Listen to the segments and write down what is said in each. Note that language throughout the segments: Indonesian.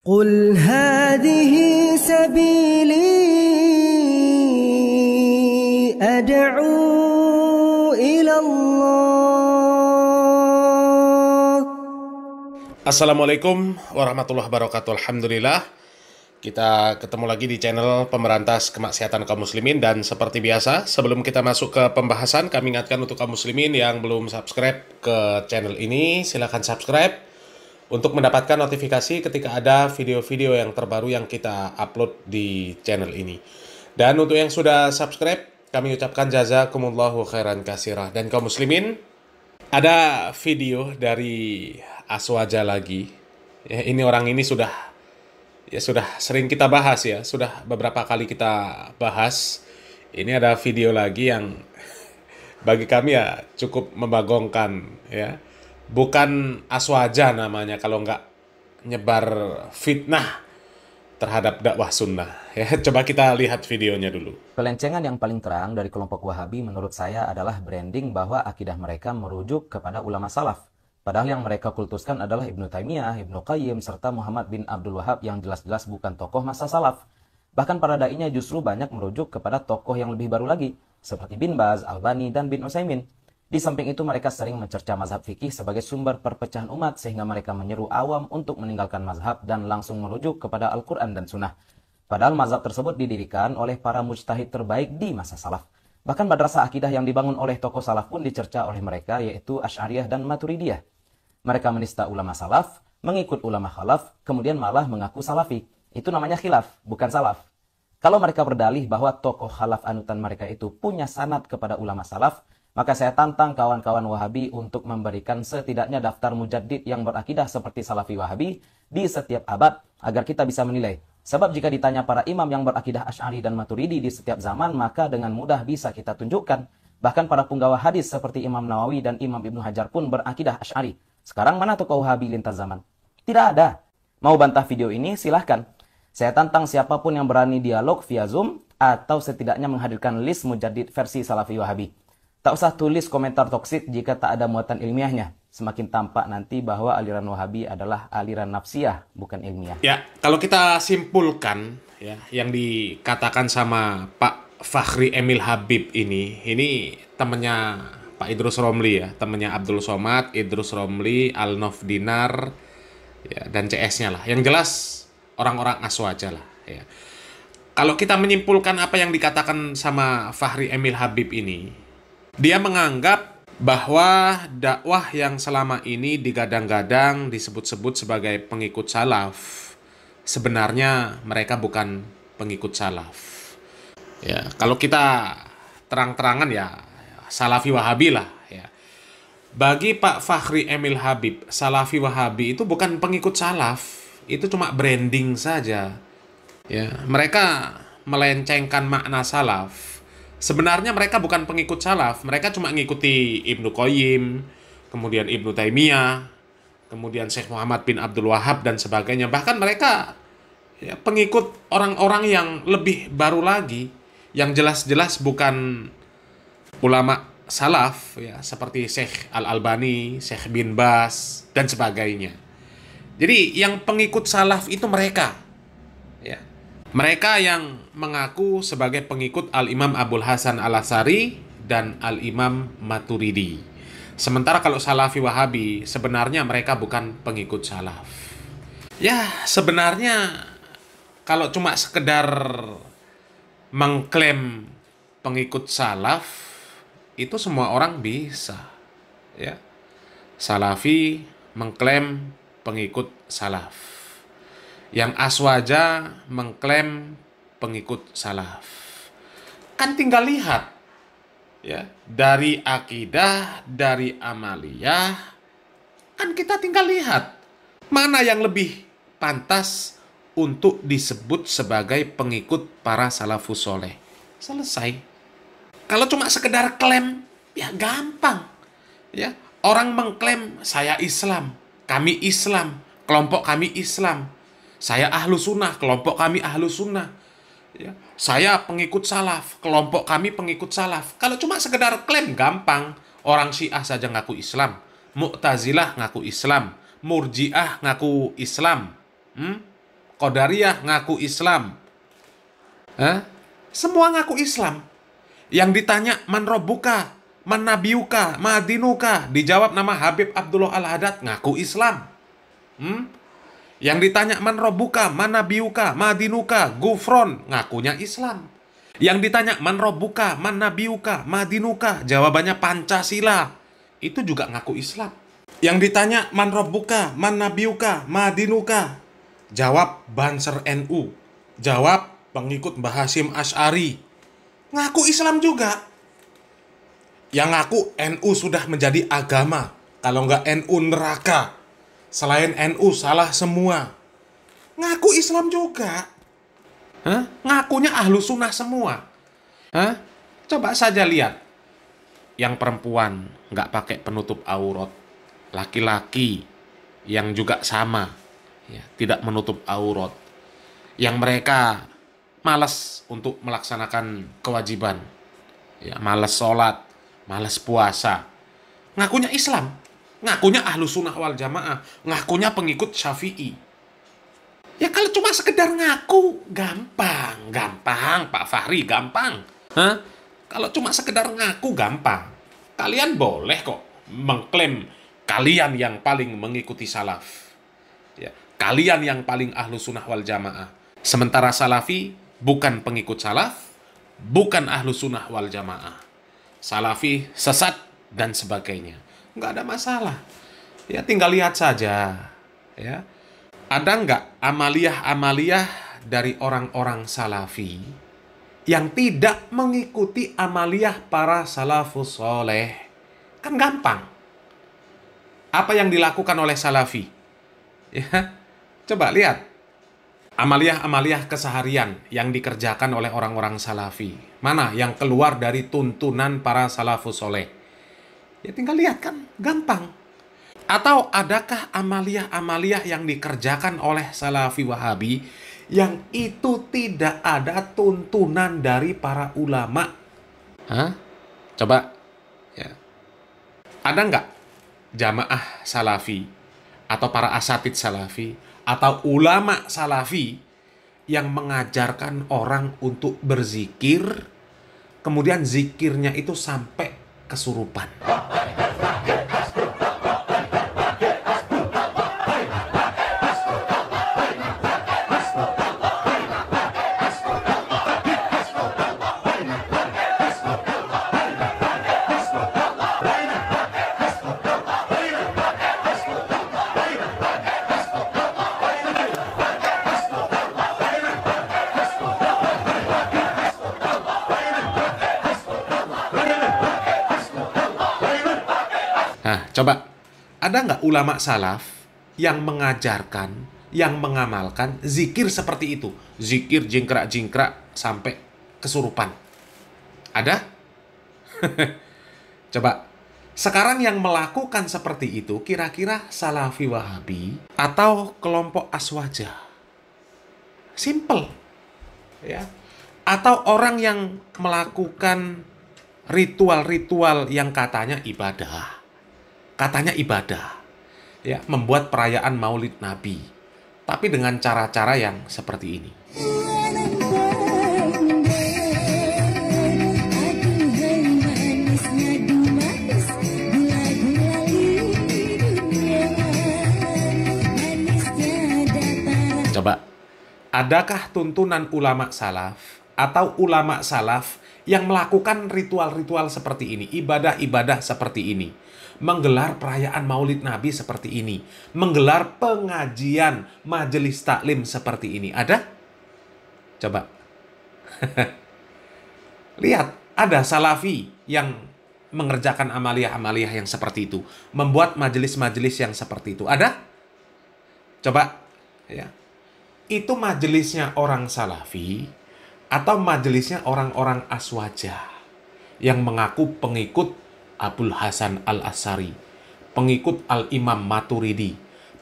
قل هذه سبيلي أدعو إلى الله. Assalamualaikum warahmatullahi wabarakatuh. Alhamdulillah, kita ketemu lagi di channel Pemberantas Kemaksiatan Kaum Muslimin. Dan seperti biasa, sebelum kita masuk ke pembahasan, kami ingatkan untuk kaum muslimin yang belum subscribe ke channel ini, silahkan subscribe untuk mendapatkan notifikasi ketika ada video-video yang terbaru yang kita upload di channel ini. Dan untuk yang sudah subscribe, kami ucapkan jazakumullahu khairan katsirah. Dan kaum muslimin, ada video dari Aswaja lagi. Ya, ini orang ini sudah sering kita bahas ya, sudah beberapa kali kita bahas. Ini ada video lagi yang bagi kami ya cukup membagongkan ya. Bukan Aswaja namanya kalau nggak nyebar fitnah terhadap dakwah sunnah. Ya, coba kita lihat videonya dulu. Kelencengan yang paling terang dari kelompok Wahabi menurut saya adalah branding bahwa akidah mereka merujuk kepada ulama salaf. Padahal yang mereka kultuskan adalah Ibnu Taimiyah, Ibnu Qayyim, serta Muhammad bin Abdul Wahab yang jelas-jelas bukan tokoh masa salaf. Bahkan para da'inya justru banyak merujuk kepada tokoh yang lebih baru lagi, seperti Bin Baz, Albani, dan Bin Utsaimin. Di samping itu mereka sering mencerca mazhab fikih sebagai sumber perpecahan umat sehingga mereka menyeru awam untuk meninggalkan mazhab dan langsung merujuk kepada Al-Quran dan Sunnah. Padahal mazhab tersebut didirikan oleh para mujtahid terbaik di masa salaf. Bahkan madrasah akidah yang dibangun oleh tokoh salaf pun dicerca oleh mereka, yaitu Asy'ariyah dan Maturidiyah. Mereka menista ulama salaf, mengikut ulama khalaf, kemudian malah mengaku salafi. Itu namanya khilaf, bukan salaf. Kalau mereka berdalih bahwa tokoh khalaf anutan mereka itu punya sanad kepada ulama salaf, maka saya tantang kawan-kawan Wahabi untuk memberikan setidaknya daftar mujaddid yang berakidah seperti Salafi Wahabi di setiap abad agar kita bisa menilai. Sebab jika ditanya para imam yang berakidah Asy'ari dan Maturidi di setiap zaman, maka dengan mudah bisa kita tunjukkan. Bahkan para punggawa hadis seperti Imam Nawawi dan Imam Ibnu Hajar pun berakidah Asy'ari. Sekarang mana tokoh Wahabi lintas zaman? Tidak ada. Mau bantah video ini? Silahkan. Saya tantang siapapun yang berani dialog via Zoom atau setidaknya menghadirkan list mujaddid versi Salafi Wahabi. Tak usah tulis komentar toksik jika tak ada muatan ilmiahnya. Semakin tampak nanti bahwa aliran Wahabi adalah aliran nafsiyah, bukan ilmiah. Ya, kalau kita simpulkan ya, yang dikatakan sama Pak Fakhri Emil Habib ini temannya Pak Idrus Romli ya, temannya Abdul Somad, Idrus Romli, Al-Nof Dinar, ya, dan CS-nya lah. Yang jelas orang-orang Aswaja lah. Ya. Kalau kita menyimpulkan apa yang dikatakan sama Fakhri Emil Habib ini, dia menganggap bahwa dakwah yang selama ini digadang-gadang disebut-sebut sebagai pengikut salaf, sebenarnya mereka bukan pengikut salaf. Ya, kalau kita terang-terangan ya Salafi Wahabi lah ya. Bagi Pak Fakhri Emil Habib, Salafi Wahabi itu bukan pengikut salaf, itu cuma branding saja. Ya, mereka melencengkan makna salaf. Sebenarnya mereka bukan pengikut salaf, mereka cuma ngikuti Ibnu Qayyim, kemudian Ibnu Taimiyah, kemudian Syekh Muhammad bin Abdul Wahab dan sebagainya. Bahkan mereka ya, pengikut orang-orang yang lebih baru lagi, yang jelas-jelas bukan ulama salaf ya, seperti Syekh Al-Albani, Syekh Bin Baz dan sebagainya. Jadi yang pengikut salaf itu mereka ya. Mereka yang mengaku sebagai pengikut Al-Imam Abul Hasan Al-Asy'ari dan Al-Imam Maturidi. Sementara kalau Salafi Wahabi, sebenarnya mereka bukan pengikut salaf. Ya, sebenarnya kalau cuma sekedar mengklaim pengikut salaf, itu semua orang bisa. Ya. Salafi mengklaim pengikut salaf. Yang Aswaja mengklaim pengikut salaf. Kan tinggal lihat ya, dari akidah, dari amaliyah, kan kita tinggal lihat mana yang lebih pantas untuk disebut sebagai pengikut para salafus soleh. Selesai. Kalau cuma sekedar klaim, ya gampang. Ya, orang mengklaim saya Islam, kami Islam, kelompok kami Islam. Saya ahlu sunnah, kelompok kami ahlu sunnah. Ya. Saya pengikut salaf, kelompok kami pengikut salaf. Kalau cuma sekedar klaim, gampang. Orang Syiah saja ngaku Islam. Mu'tazilah ngaku Islam. Murji'ah ngaku Islam. Qadariyah ngaku Islam. Hah? Semua ngaku Islam. Yang ditanya, man robbuka, man nabiyuka, ma dinuka, dijawab nama Habib Abdullah Al-Haddad, ngaku Islam. Yang ditanya, man robbuka, man nabiyuka, ma dinuka, Gufron, ngakunya Islam. Yang ditanya, man robbuka, man nabiyuka, ma dinuka, jawabannya Pancasila, itu juga ngaku Islam. Yang ditanya, man robbuka, man nabiyuka, ma dinuka, jawab Banser NU, jawab pengikut Mbah Hasyim Asy'ari, ngaku Islam juga. Yang ngaku NU sudah menjadi agama, kalau nggak NU neraka, selain NU salah semua, ngaku Islam juga. Ngakunya ahlu sunnah semua. Coba saja lihat, yang perempuan nggak pakai penutup aurat, laki-laki yang juga sama, ya, tidak menutup aurat, yang mereka malas untuk melaksanakan kewajiban, ya, malas sholat, malas puasa, ngakunya Islam, ngakunya ahlu sunnah wal jamaah, ngakunya pengikut Syafi'i. Ya kalau cuma sekedar ngaku, gampang Pak Fahri, gampang. Kalau cuma sekedar ngaku, gampang. Kalian boleh kok mengklaim kalian yang paling mengikuti salaf, ya, kalian yang paling ahlu sunnah wal jamaah. Sementara Salafi bukan pengikut salaf, bukan ahlu sunnah wal jamaah. Salafi sesat dan sebagainya. Nggak ada masalah. Ya tinggal lihat saja. Ya. Ada nggak amaliyah-amaliyah dari orang-orang Salafi yang tidak mengikuti amaliyah para salafus soleh? Kan gampang. Apa yang dilakukan oleh Salafi? Ya, coba lihat. Amaliyah-amaliyah keseharian yang dikerjakan oleh orang-orang Salafi. Mana yang keluar dari tuntunan para salafus soleh? Ya tinggal lihat kan, gampang. Atau adakah amaliyah-amaliyah yang dikerjakan oleh Salafi Wahabi yang itu tidak ada tuntunan dari para ulama? Coba. Ya. Ada nggak jamaah Salafi atau para asatid Salafi atau ulama Salafi yang mengajarkan orang untuk berzikir, kemudian zikirnya itu sampai kesurupan? Nah, coba, ada nggak ulama salaf yang mengajarkan, yang mengamalkan zikir seperti itu? Zikir jingkrak-jingkrak sampai kesurupan. Ada? Coba, sekarang yang melakukan seperti itu kira-kira Salafi Wahabi atau kelompok Aswaja? Simple. Ya. Atau orang yang melakukan ritual-ritual yang katanya ibadah. Katanya ibadah, ya, membuat perayaan Maulid Nabi, tapi dengan cara-cara yang seperti ini. Coba, adakah tuntunan ulama salaf atau ulama salaf yang melakukan ritual-ritual seperti ini, ibadah-ibadah seperti ini, menggelar perayaan Maulid Nabi seperti ini, menggelar pengajian majelis taklim seperti ini? Ada? Coba. Lihat, ada Salafi yang mengerjakan amaliyah-amaliyah yang seperti itu, membuat majelis-majelis yang seperti itu. Ada? Coba. Ya. Itu majelisnya orang Salafi atau majelisnya orang-orang Aswaja yang mengaku pengikut Abul Hasan Al-Asy'ari, pengikut Al-Imam Maturidi,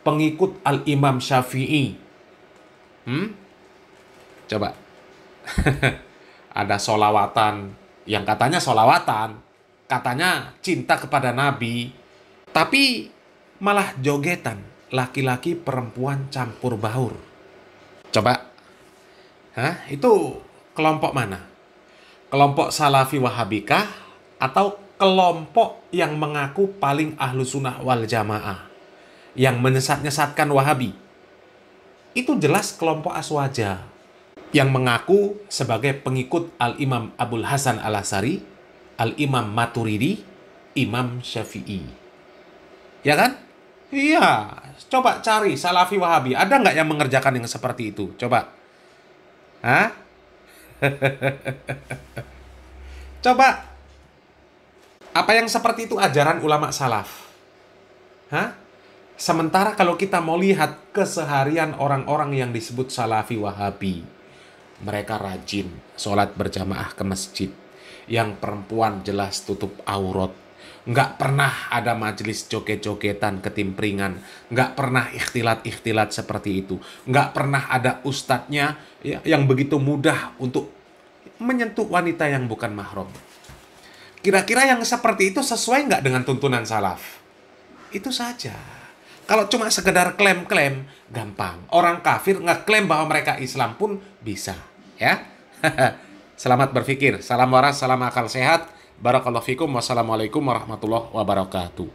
pengikut Al-Imam Syafi'i. Coba. Ada solawatan, yang katanya solawatan, katanya cinta kepada Nabi, tapi malah jogetan, laki-laki perempuan campur baur. Coba, itu kelompok mana? Kelompok Salafi Wahabikah atau kelompok yang mengaku paling ahlu sunnah wal jamaah, yang menyesat-nyesatkan Wahabi? Itu jelas kelompok Aswaja, yang mengaku sebagai pengikut Al-Imam Abul Hasan Al-Asy'ari, Al-Imam Maturidi, Imam Syafi'i. Ya kan? Iya, coba cari Salafi Wahabi. Ada nggak yang mengerjakan yang seperti itu? Coba. Hah? Coba. Apa yang seperti itu ajaran ulama salaf? Hah? Sementara kalau kita mau lihat keseharian orang-orang yang disebut Salafi Wahabi, mereka rajin sholat berjamaah ke masjid. Yang perempuan jelas tutup aurat. Nggak pernah ada majelis joget-jogetan ketimpringan. Nggak pernah ikhtilat-ikhtilat seperti itu. Nggak pernah ada ustadznya ya, yang begitu mudah untuk menyentuh wanita yang bukan mahram. Kira-kira yang seperti itu sesuai nggak dengan tuntunan salaf? Itu saja. Kalau cuma sekedar klaim-klaim, gampang. Orang kafir ngeklaim bahwa mereka Islam pun bisa. Ya. Selamat berpikir. Salam waras, salam akal sehat. Barakallahu fikum. Wassalamualaikum warahmatullahi wabarakatuh.